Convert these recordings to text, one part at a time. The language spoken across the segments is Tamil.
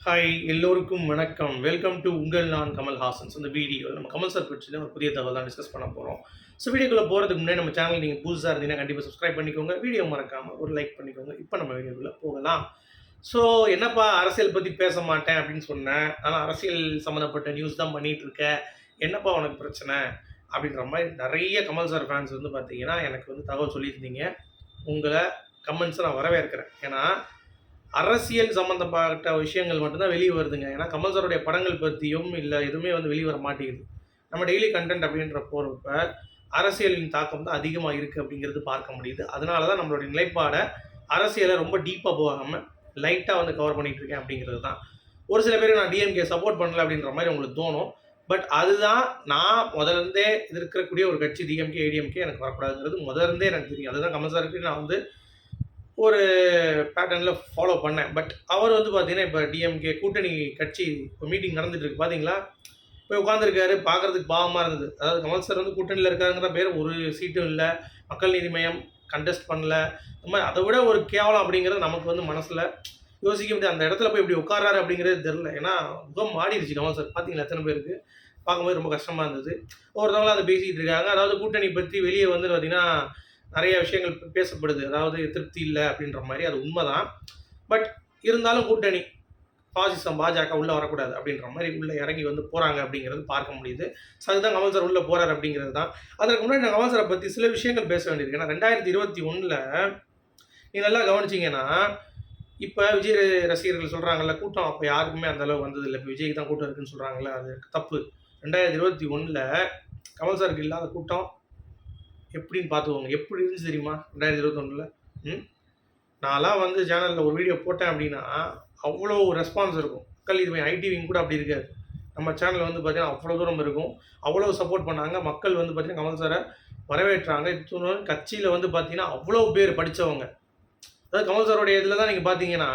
ஹாய் எல்லோருக்கும் வணக்கம். வெல்கம் டு உங்கள் நான் கமல்ஹாசன். இந்த வீடியோவில் நம்ம கமல் சார் பற்றின ஒரு புதிய தகவல் தான் டிஸ்கஸ் பண்ண போகிறோம். வீடியோக்குள்ளே போகிறதுக்கு முன்னாடி நம்ம சேனல் நீங்கள் புதுசாக இருந்தீங்கன்னா கண்டிப்பாக சப்ஸ்கிரைப் பண்ணிக்கோங்க. வீடியோ மறக்காமல் ஒரு லைக் பண்ணிக்கோங்க. இப்போ நம்ம வீடியோக்குள்ளே போகலாம். என்னப்பா அரசியல் பற்றி பேச மாட்டேன் அப்படின்னு சொன்னேன். ஆனால் அரசியல் சம்மந்தப்பட்ட நியூஸ் தான் பண்ணிகிட்டு இருக்கேன். என்னப்பா உனக்கு பிரச்சனை அப்படின்ற மாதிரி நிறைய கமல் சார் ஃபேன்ஸ் பார்த்தீங்கன்னா எனக்கு தகவல் சொல்லியிருந்தீங்க. உங்களை கமெண்ட்ஸை நான் வரவேற்கிறேன். ஏன்னா அரசியல் சம்மந்தப்பட்ட விஷயங்கள் மட்டும்தான் வெளியே வருதுங்க. ஏன்னா கமல் சாருடைய படங்கள் பற்றியும் இல்லை எதுவுமே வெளியே வர மாட்டேங்குது. நம்ம டெய்லி கண்டென்ட் அப்படின்ற போகிறப்ப அரசியலின் தாக்கம் தான் அதிகமாக இருக்குது அப்படிங்கிறது பார்க்க முடியுது. அதனால தான் நம்மளுடைய நிலைப்பாடை அரசியலை ரொம்ப டீப்பாக போகாமல் லைட்டாக கவர் பண்ணிகிட்டு இருக்கேன் அப்படிங்கிறது தான். ஒரு சில பேருக்கு நான் டிஎம்கே சப்போர்ட் பண்ணல அப்படின்ற மாதிரி உங்களுக்கு தோணும். பட் அதுதான் நான் முதலேருந்தே இருக்கக்கூடிய ஒரு கட்சி டிஎம்கே ஏடிஎம்கே எனக்கு வரக்கூடாதுங்கிறது முதலேருந்தே எனக்கு தெரியும். அதுதான் கமல் சாருக்கு நான் ஒரு பேட்டர்னில் ஃபாலோ பண்ணேன். பட் அவர் பார்த்தீங்கன்னா இப்போ டிஎம்கே கூட்டணி கட்சி இப்போ மீட்டிங் நடந்துட்டு இருக்கு பார்த்தீங்களா, போய் உட்காந்துருக்காரு. பார்க்குறதுக்கு பாவமாக இருந்தது. அதாவது கமல் சார் கூட்டணியில் இருக்காருங்கிற பேர் ஒரு சீட்டும் இல்லை, மக்கள் நீதி மையம் கண்டெஸ்ட் பண்ணல, இந்த மாதிரி அதை விட ஒரு கேவலம் அப்படிங்கிறது நமக்கு மனசில் யோசிக்க முடியாது. அந்த இடத்துல போய் இப்படி உட்காராரு அப்படிங்கிறது தெரில. ஏன்னா முகம் மாறிடுச்சு கமல் சார். பார்த்தீங்களா எத்தனை பேருக்கு பார்க்கும்போது ரொம்ப கஷ்டமாக இருந்தது. ஒருத்தவங்களும் அதை பேசிகிட்டு இருக்காங்க. அதாவது கூட்டணி பற்றி வெளியே பார்த்தீங்கன்னா நிறைய விஷயங்கள் பேசப்படுது. அதாவது திருப்தி இல்லை அப்படின்ற மாதிரி. அது உண்மைதான். பட் இருந்தாலும் கூட்டணி பாசிசம் பாஜக உள்ளே வரக்கூடாது அப்படின்ற மாதிரி உள்ளே இறங்கி போகிறாங்க அப்படிங்கிறது பார்க்க முடியுது. அதுதான் கமல் சார் உள்ளே போகிறார் அப்படிங்கிறது தான். அதற்கு முன்னாடி நான் கமல் சாரை பற்றி சில விஷயங்கள் பேச வேண்டியிருக்கு. ஏன்னா 2021 நீ நல்லா கவனிச்சிங்கன்னா இப்போ விஜய் ரசிகர்கள் சொல்கிறாங்கல்ல, கூட்டம் அப்போ யாருக்குமே அந்தளவு வந்ததில்லை, இப்போ விஜய்க்கு தான் கூட்டம் இருக்குன்னு சொல்கிறாங்கல்ல, அது தப்பு. 2021 கமல் சாருக்கு இல்லாத கூட்டம் எப்படின்னு பார்த்துக்கோங்க. எப்படி இருந்துச்சு தெரியுமா 2021? நான்லாம் சேனலில் ஒரு வீடியோ போட்டேன் அப்படின்னா அவ்வளோ ரெஸ்பான்ஸ் இருக்கும். மக்கள் இது ஐடிவிங் கூட அப்படி இருக்காது. நம்ம சேனலில் பார்த்தீங்கன்னா அவ்வளோ தூரம் இருக்கும். அவ்வளோ சப்போர்ட் பண்ணாங்க. மக்கள் பார்த்தீங்கன்னா கமல் சாரை வரவேற்றாங்க. இது கட்சியில் பார்த்தீங்கன்னா அவ்வளோ பேர் படித்தவங்க. அதாவது கமல் சாரோடைய இதில் தான் நீங்கள் பார்த்தீங்கன்னா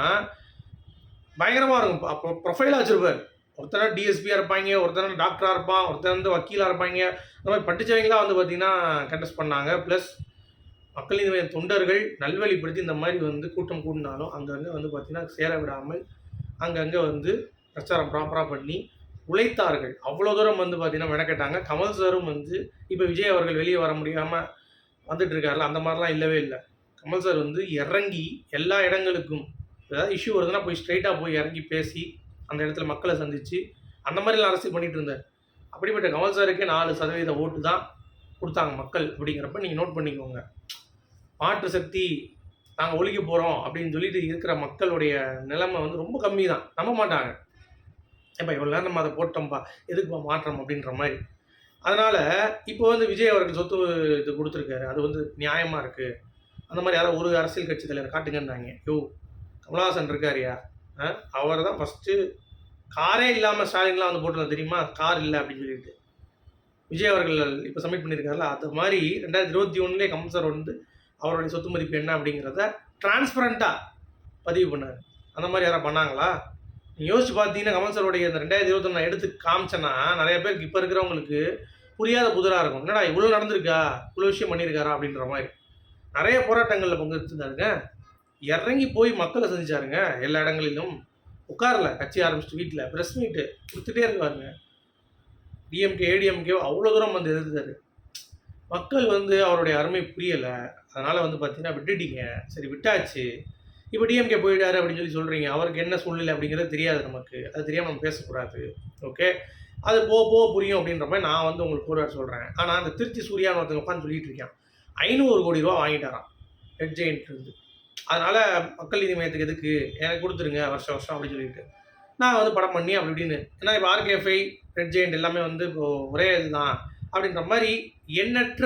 பயங்கரமாக இருக்கும். அப்போ ப்ரொஃபைலாக வச்சுருப்பார். ஒருத்தர் டிஎஸ்பியாக இருப்பாங்க, ஒருத்தர் டாக்டராக இருப்பான், ஒருத்தர் வக்கீலாக இருப்பாங்க. இந்த மாதிரி படித்தவங்களாம் பார்த்தீங்கன்னா கண்டெஸ்ட் பண்ணாங்க. ப்ளஸ் மக்கள் நீதி தொண்டர்கள் நல்வழிப்படுத்தி இந்த மாதிரி கூட்டம் கூடினாலும் அங்கங்கே பார்த்தீங்கன்னா சேர விடாமல் அங்கங்கே பிரச்சாரம் ப்ராப்பராக பண்ணி உழைத்தார்கள். அவ்வளோ தூரம் பார்த்தீங்கன்னா மெனக்கட்டாங்க. கமல் சாரும் இப்போ விஜய் அவர்கள் வெளியே வர முடியாமல் வந்துட்டு இருக்காருல, அந்த மாதிரிலாம் இல்லவே இல்லை. கமல் சார் இறங்கி எல்லா இடங்களுக்கும் ஏதாவது இஷ்யூ வருதுன்னா போய் ஸ்ட்ரைட்டாக போய் இறங்கி பேசி அந்த இடத்துல மக்களை சந்தித்து அந்த மாதிரிலாம் அரசியல் பண்ணிகிட்டு இருந்தார். அப்படிப்பட்ட கமல் சாருக்கே 4% ஓட்டு தான் கொடுத்தாங்க மக்கள். அப்படிங்கிறப்ப நீங்கள் நோட் பண்ணிக்கோங்க. மாற்று சக்தி நாங்கள் ஒழிக்க போகிறோம் அப்படின்னு சொல்லிட்டு இருக்கிற மக்களுடைய நிலைமை ரொம்ப கம்மி தான். நம்ப மாட்டாங்க. ஏப்பா இவ்வளோ நேரம் நம்ம அதை போட்டோம்ப்பா, எதுக்குப்பா மாற்றம் அப்படின்ற மாதிரி. அதனால் இப்போ விஜய் அவருக்கு சொத்து இது கொடுத்துருக்காரு. அது நியாயமாக இருக்குது. அந்த மாதிரி யாராவது ஒரு அரசியல் கட்சி தலைவர் காட்டுங்கன்னாங்க. கமலஹாசன் இருக்காரியா, அவர் தான் ஃபஸ்ட்டு காரே இல்லாமல் ஸ்டாலின்லாம் போட்டுருந்தா தெரியுமா, கார் இல்லை அப்படின்னு சொல்லிட்டு. விஜய் அவர்கள் இப்போ சப்மிட் பண்ணியிருக்காருல, அது மாதிரி 2021 கமல் சார் அவருடைய சொத்து மதிப்பு என்ன அப்படிங்கிறத டிரான்ஸ்பரண்ட்டாக பதிவு பண்ணார். அந்த மாதிரி யாராவது பண்ணாங்களா? நீங்கள் யோசிச்சு பார்த்தீங்கன்னா கமல் சாருடைய இந்த 2021 நான் எடுத்து காமிச்சேன்னா நிறைய பேருக்கு இப்போ இருக்கிறவங்களுக்கு புரியாத புதிராக இருக்கும். என்னடா இவ்வளோ நடந்திருக்கா, இவ்வளோ விஷயம் பண்ணியிருக்காரா அப்படின்ற மாதிரி. நிறைய போராட்டங்களில் பங்கெடுத்துருந்தாருங்க. இறங்கி போய் மக்களை சந்திச்சாருங்க. எல்லா இடங்களிலும் உட்காரல. கட்சி ஆரம்பிச்சுட்டு வீட்டில் ப்ரெஸ் மீட்டு கொடுத்துட்டே இருக்காருங்க. டிஎம்கே ஏடிஎம்கே அவ்வளோ தூரம் எதிர்த்தாரு. மக்கள் அவருடைய அருமை புரியலை. அதனால் பார்த்தீங்கன்னா விட்டுட்டீங்க. சரி விட்டாச்சு. இப்போ டிஎம்கே போயிட்டாரு அப்படின்னு சொல்கிறீங்க. அவருக்கு என்ன சூழ்நிலை அப்படிங்கிறது தெரியாது நமக்கு. அது தெரியாமல் நம்ம பேசக்கூடாது. ஓகே, அது போக புரியும் அப்படின்ற மாதிரி நான் உங்களுக்கு ஒரு சொல்கிறேன். ஆனால் அந்த திருச்சி சூர்யான்னு ஒருத்தங்க உட்காந்து சொல்லிட்டு இருக்கேன். 500 கோடி ரூபா வாங்கிட்டாராம் ரெட் ஜெயின்ட். அதனால் மக்கள் நீதி மையத்துக்கு எதுக்கு, எனக்கு கொடுத்துருங்க வருஷம் அப்படின்னு சொல்லிட்டு நான் படம் பண்ணி அப்படி இப்படின்னு. ஏன்னா இப்போ ஆர்கேஎஃப்ஐ ரெட் ஜெயின்ட் எல்லாமே இப்போ ஒரே இதுதான் அப்படின்ற மாதிரி எண்ணற்ற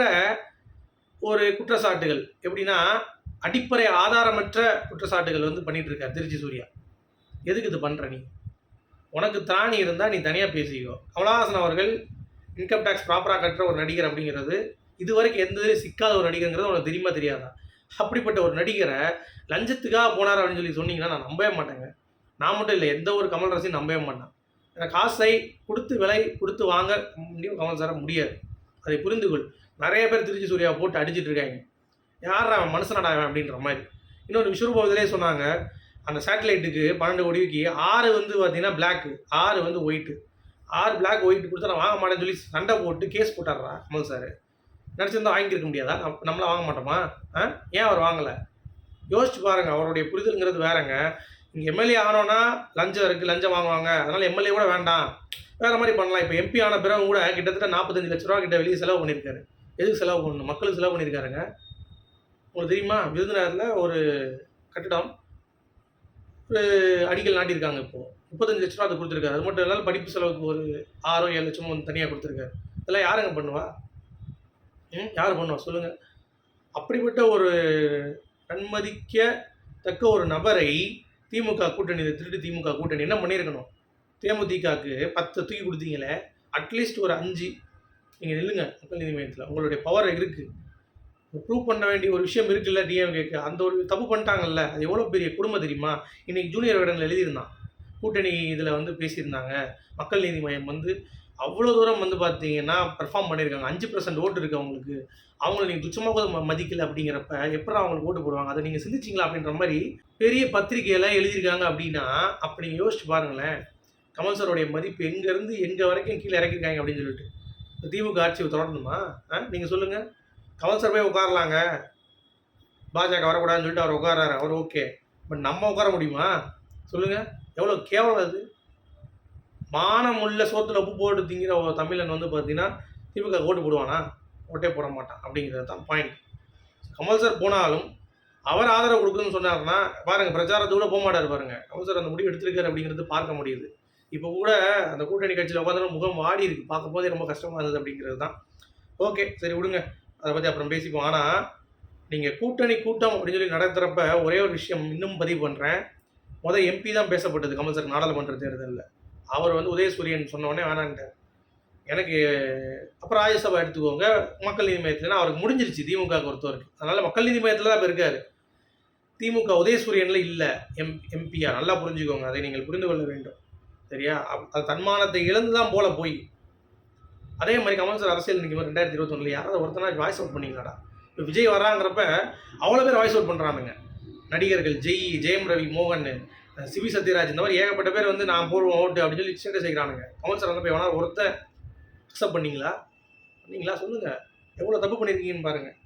ஒரு குற்றச்சாட்டுகள். எப்படின்னா அடிப்படை ஆதாரமற்ற குற்றச்சாட்டுகள் பண்ணிட்டு இருக்கார் திருச்சி சூர்யா. எதுக்கு இது பண்ணுற நீ? உனக்கு திராணி இருந்தால் நீ தனியாக பேசிக்கோ. கமலஹாசன் அவர்கள் இன்கம் டேக்ஸ் ப்ராப்பராக கட்டுற ஒரு நடிகர் அப்படிங்கிறது இதுவரைக்கும் எந்த இதுலேயும் சிக்காத ஒரு நடிகருங்கிறது உனக்கு தெரியுமா தெரியாதா? அப்படிப்பட்ட ஒரு நடிகரை லஞ்சத்துக்காக போனார் அப்படின்னு சொன்னீங்கன்னா நான் நம்பவே மாட்டேங்க. நான் மட்டும் இல்லை, எந்த ஒரு கமல் ரசிகனும் நம்பவே மாட்டேன். ஏன்னா காசை கொடுத்து விலை கொடுத்து வாங்க முடியும் கமல் சார முடியாது. அதை புரிந்துகொள். நிறைய பேர் திருச்சி சூர்யாவை போட்டு அடிச்சிட்டு இருக்காங்க. யார் அவன் மனுஷனடா அவன் அப்படின்ற மாதிரி. இன்னொரு விஸ்வரூபத்திலே சொன்னாங்க, அந்த சேட்டலைட்டுக்கு 12 கோடிக்கு 6 வந்து பார்த்தீங்கன்னா பிளாக்கு, 6 வந்து ஒயிட்டு. 6 பிளாக் ஒயிட் கொடுத்தா நான் வாங்க மாட்டேன்னு சொல்லி சண்டை போட்டு கேஸ் போட்டார்றா கமல் சார். நடிச்சிருந்தா வாங்கியிருக்க முடியாதா? நம்மளாம் வாங்க மாட்டோமா? ஏன் அவர் வாங்கலை? யோசிச்சு பாருங்க. அவருடைய புரிதல்ங்கிறது வேறங்க. இங்கே எம்எல்ஏ ஆனோன்னா லஞ்சம் இருக்குது, லஞ்சம் வாங்குவாங்க, அதனால் எம்எல்ஏ கூட வேண்டாம், வேறு மாதிரி பண்ணலாம். இப்போ எம்பி ஆன பிறகு கூட கிட்டத்தட்ட 45 லட்ச ரூபா கிட்ட வெளியே செலவு பண்ணியிருக்காரு. எதுக்கு செலவு பண்ணணும்? மக்களுக்கு செலவு பண்ணியிருக்காருங்க. உங்களுக்கு தெரியுமா? விருதுநகரில் ஒரு கட்டிடம் ஒரு அடிக்கல் நாட்டியிருக்காங்க. இப்போது 35 லட்ச ரூபா அதை கொடுத்துருக்காரு. அது மட்டும் இல்லாமல் படிப்பு செலவுக்கு ஒரு 6 7 லட்சமோ வந்து தனியாக கொடுத்துருக்காரு. இதெல்லாம் யாருங்க பண்ணுவா? யார் பண்ணுவா சொல்லுங்கள்? அப்படிப்பட்ட ஒரு நன்மதிக்கத்தக்க ஒரு நபரை திமுக கூட்டணி, திருட்டு திமுக கூட்டணி என்ன பண்ணியிருக்கணும்? தேமுதிகவுக்கு 10 தூக்கி கொடுத்தீங்களே, அட்லீஸ்ட் ஒரு 5 நீங்கள் நில்லுங்க மக்கள் நீதி மையத்தில். உங்களுடைய பவர் இருக்குது, ப்ரூவ் பண்ண வேண்டிய ஒரு விஷயம் இருக்குல்ல. டிஎம்கேக்கு அந்த ஒரு தப்பு பண்ணிட்டாங்கல்ல, அது எவ்வளோ பெரிய குடும்பம் தெரியுமா? இன்றைக்கி ஜூனியர் விகடனில் எழுதியிருந்தான், கூட்டணி இதில் வந்து பேசியிருந்தாங்க. மக்கள் நீதி மையம் வந்து அவ்வளோ தூரம் வந்து பார்த்தீங்கன்னா பெர்ஃபார்ம் பண்ணியிருக்காங்க. 5% ஓட்டு இருக்குது அவங்களுக்கு. அவங்கள நீங்கள் துச்சமாக கூட மதிக்கலை அப்படிங்கிறப்ப எப்பறம் அவங்களுக்கு ஓட்டு போடுவாங்க? அதை நீங்கள் சிந்திச்சிங்களா? அப்படின்ற மாதிரி பெரிய பத்திரிகையெல்லாம் எழுதியிருக்காங்க. அப்படின்னா அப்போ நீங்கள் யோசிச்சு பாருங்களேன், கமல் சாரோடைய மதிப்பு எங்கேருந்து எங்கே வரைக்கும் கீழே இறக்கிருக்காங்க அப்படின்னு சொல்லிட்டு. திமுக ஆட்சியை தொடரணுமா? நீங்கள் சொல்லுங்கள். கமல் சார் போய் உட்காரலாங்க, பாஜக வரக்கூடாதுன்னு சொல்லிட்டு அவர் உட்காராரு, அவர் ஓகே. பட் நம்ம உட்கார முடியுமா சொல்லுங்கள்? எவ்வளோ கேவலம் அது. மானம் உள்ள சோத்துல உப்பு போட்டு திங்கிற ஒரு தமிழன் வந்து பார்த்தீங்கன்னா திமுக ஓட்டு போடுவானா? ஓட்டே போட மாட்டான். அப்படிங்கிறது தான் பாயிண்ட். கமல் சார் போனாலும் அவர் ஆதரவு கொடுக்குதுன்னு சொன்னார்னா பாருங்கள், பிரச்சாரத்தோடு போக மாட்டார் பாருங்கள். கமல் சார் அந்த முடிவு எடுத்திருக்காரு அப்படிங்கிறது பார்க்க முடியுது. இப்போ கூட அந்த கூட்டணி கட்சியில் உட்காந்து முகம் வாடி இருக்குது, பார்க்கும் போதே ரொம்ப கஷ்டமாக இருந்தது அப்படிங்கிறது தான். ஓகே, சரி விடுங்க, அதை பற்றி அப்புறம் பேசிப்போம். ஆனால் நீங்கள் கூட்டணி கூட்டம் அப்படின்னு சொல்லி நடத்துகிறப்ப ஒரே ஒரு விஷயம் இன்னும் பதிவு பண்ணுறேன். முதல் எம்பி தான் பேசப்பட்டது கமல் சார் நாடாளுமன்ற தேர்தலில். அவர் வந்து உதயசூரியன் சொன்னோடனே வேணான்ட்டார். எனக்கு அப்புறம் ராஜ்யசபா எடுத்துக்கோங்க, மக்கள் நீதி மையத்துலனா அவருக்கு முடிஞ்சிருச்சு திமுக பொறுத்தவரைக்கும். அதனால் மக்கள் நீதி மையத்தில் தான் இப்போ இருக்கார். திமுக உதயசூரியனில் இல்லை எம்பியா. நல்லா புரிஞ்சுக்கோங்க, அதை நீங்கள் புரிந்து கொள்ள வேண்டும். சரியா? அது தன்மானத்தை இழந்து தான் போய் அதே மாதிரி கமல் சார் அரசியல் நிற்கும் 2021 யாராவது ஒருத்தனா வாய்ஸ் அவுட் பண்ணிங்களாடா? இப்போ விஜய் வராங்கிறப்ப அவ்வளோ பேர் வாய்ஸ் அவுட் பண்ணுறானுங்க. நடிகர்கள் ஜெயம் ரவி, மோகன், சிவி சத்யராஜ், இந்த மாதிரி ஏகப்பட்ட பேர் வந்து நான் போடுவோம் ஓட்டு அப்படின்னு சொல்லி ஸ்டேட்டஸ் செய்கிறானுங்க. கமல் சார் வந்து போய் வேணா ஒருத்தர் அக்செப்ட் பண்ணீங்களா சொல்லுங்கள். எவ்வளோ தப்பு பண்ணியிருக்கீங்கன்னு பாருங்கள்.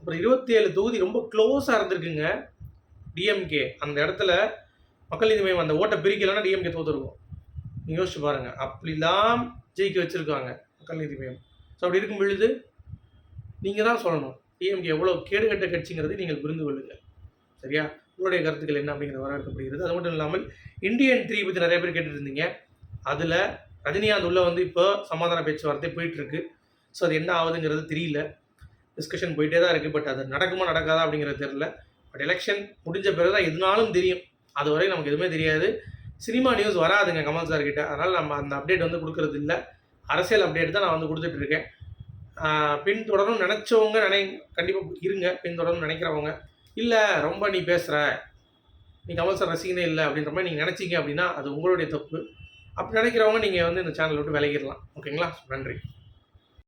அப்புறம் 27 தொகுதி ரொம்ப க்ளோஸாக இருந்திருக்குங்க டிஎம்கே. அந்த இடத்துல மக்கள் நீதி மையம் அந்த ஓட்டை பிரிக்கலைன்னா டிஎம்கே தோற்றுருக்கும். நீங்கள் யோசிச்சு பாருங்கள். அப்படிலாம் ஜெயிக்க வச்சுருக்காங்க மக்கள் நீதி மையம். ஸோ அப்படி இருக்கும் பொழுது நீங்கள் தான் சொல்லணும் டிஎம்கே எவ்வளோ கேடுகட்ட கட்சிங்கிறதை நீங்கள் புரிந்து கொள்ளுங்கள். சரியா? உங்களுடைய கருத்துக்கள் என்ன அப்படிங்கிறது வரவேற்கப்படுகிறது. அது மட்டும் இல்லாமல் இந்தியன் 3 பற்றி நிறைய பேர் கேட்டுட்டு இருந்தீங்க. அதில் ரஜினிகாந்த் உள்ள வந்து இப்போ சமாதான பேச்சுவார்த்தை போயிட்டுருக்கு. ஸோ அது என்ன ஆகுதுங்கிறது தெரியல. டிஸ்கஷன் போயிட்டே தான் இருக்குது. பட் அது நடக்குமா நடக்காதா அப்படிங்கிறது தெரியல. பட் எலெக்ஷன் முடிஞ்ச பிறகு தான் எதுனாலும் தெரியும். அதுவரை நமக்கு எதுவுமே தெரியாது. சினிமா நியூஸ் வராதுங்க கமல் சார் கிட்ட. அதனால் நம்ம அந்த அப்டேட் வந்து கொடுக்கறது இல்லை. அரசியல் அப்டேட் தான் நான் வந்து கொடுத்துட்ருக்கேன். பின்தொடரணும்னு நினச்சவங்க கண்டிப்பாக இருங்க. பின்தொடரணும்னு நினைக்கிறவங்க, இல்லை ரொம்ப நீ பேசுகிற, நீ கமல் சார் ரசிகனே இல்லை அப்படின்ற மாதிரி நீங்கள் நினச்சிங்க அப்படின்னா அது உங்களுடைய தப்பு. அப்படி நினைக்கிறவங்க நீங்கள் வந்து இந்த சேனல் விட்டு விலகிடலாம். ஓகேங்களா? நன்றி.